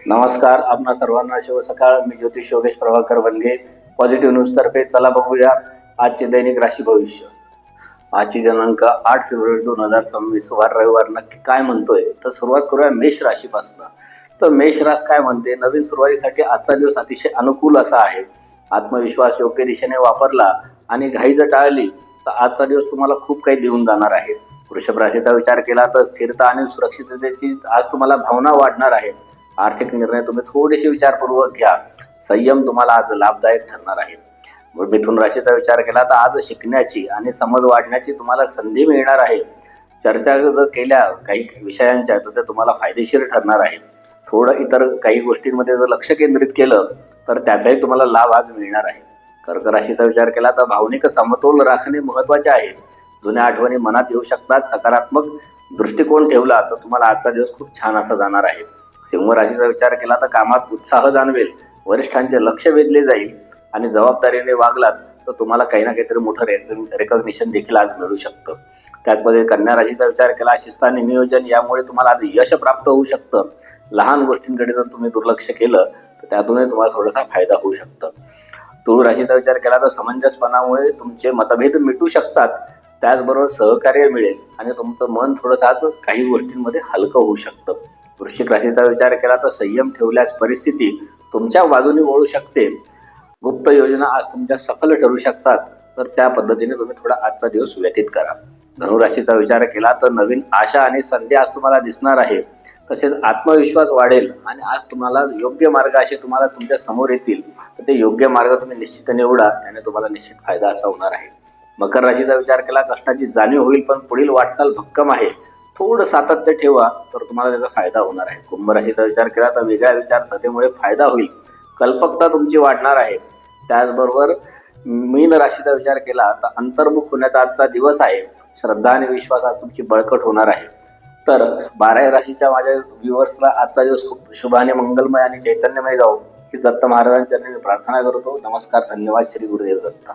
नमस्कार. आपणा सर्वांना शुभ सकाळ. मी ज्योतिष योगेश प्रभाकर वनगे, पॉझिटिव्ह न्यूज तर्फे. चला बघूया आजचे दैनिक राशी भविष्य. आजची दिनांक 8 फेब्रुवारी 2026 वार रविवार नक्की काय म्हणतोय तर सुरुवात करूया मेष राशीपासून. तर मेष रास काय म्हणते, नवीन सुरुवातीसाठी आजचा दिवस अतिशय अनुकूल असा आहे. आत्मविश्वास योग्य दिशेने वापरला आणि घाई जर टाळली तर आजचा दिवस तुम्हाला खूप काही देऊन जाणार आहे. वृषभ राशीचा विचार केला तर स्थिरता आणि सुरक्षिततेची आज तुम्हाला भावना वाढणार आहे. आर्थिक निर्णय तुम्ही थोडेसे विचारपूर्वक घ्या. संयम तुम्हाला आज लाभदायक ठरणार आहे. मिथुन राशीचा विचार केला तर आज शिकण्याची आणि समज वाढण्याची तुम्हाला संधी मिळणार आहे. चर्चा जर केल्या काही विषयांच्या तर ते तुम्हाला फायदेशीर ठरणार आहे. थोडं इतर काही गोष्टींमध्ये जर लक्ष केंद्रित केलं तर त्याचाही तुम्हाला लाभ आज मिळणार आहे. कर्क राशीचा विचार केला तर भावनिक समतोल राखणे महत्त्वाचे आहे. जुन्या आठवणी मनात येऊ शकतात. सकारात्मक दृष्टिकोन ठेवला तर तुम्हाला आजचा दिवस खूप छान असा जाणार आहे. सिंह राशीचा विचार केला तर कामात उत्साह जाणवेल. वरिष्ठांचे लक्ष वेधले जाईल आणि जबाबदारीने वागलात तर तुम्हाला काही ना काहीतरी मोठं रेकॉग्निशन देखील आज मिळू शकतं. त्याचप्रमाणे कन्या राशीचा विचार केला, शिस्त आणि नियोजन यामुळे तुम्हाला आज यश प्राप्त होऊ शकतं. लहान गोष्टींकडे जर तुम्ही दुर्लक्ष केलं तर त्यातूनही तुम्हाला थोडासा फायदा होऊ शकतं. तुळ राशीचा विचार केला तर समंजसपणामुळे तुमचे मतभेद मिटू शकतात. त्याचबरोबर सहकार्य मिळेल आणि तुमचं मन थोडंसं आज काही गोष्टींमध्ये हलकं होऊ शकतं. वृश्चिक राशीचा विचार केला तर संयम ठेवल्यास परिस्थिती तुमच्या बाजूने वळू शकते. गुप्त योजना आज तुमच्या सफल ठरू शकतात. तर त्या पद्धतीने तुम्ही थोडा आजचा दिवस व्यतीत करा. धनुराशीचा विचार केला तर नवीन आशा आणि संधी आज तुम्हाला दिसणार आहे. तसेच आत्मविश्वास वाढेल आणि आज तुम्हाला योग्य मार्ग असे तुम्हाला तुमच्या समोर येतील. तर ते योग्य मार्ग तुम्ही निश्चित निवडा, त्याने तुम्हाला निश्चित फायदा असा होणार आहे. मकर राशीचा विचार केला, कष्टाची जाणीव होईल पण पुढील वाटचाल भक्कम आहे. थोडं सातत्य ठेवा तर तुम्हाला त्याचा फायदा होणार आहे. कुंभ राशीचा विचार केला तर वेगळ्या विचारसरणीमुळे फायदा होईल. कल्पकता तुमची वाढणार आहे. त्याचबरोबर मीन राशीचा विचार केला तर अंतर्मुख होण्याचा आजचा दिवस आहे. श्रद्धा आणि विश्वास आज तुमची बळकट होणार आहे. तर 12 राशीच्या माझ्या व्ह्युअर्सला आजचा दिवस खूप शुभाने मंगलमय आणि चैतन्यमय जाऊ ही दत्त महाराजांच्या मी प्रार्थना करतो. नमस्कार. धन्यवाद. श्री गुरुदेव दत्त.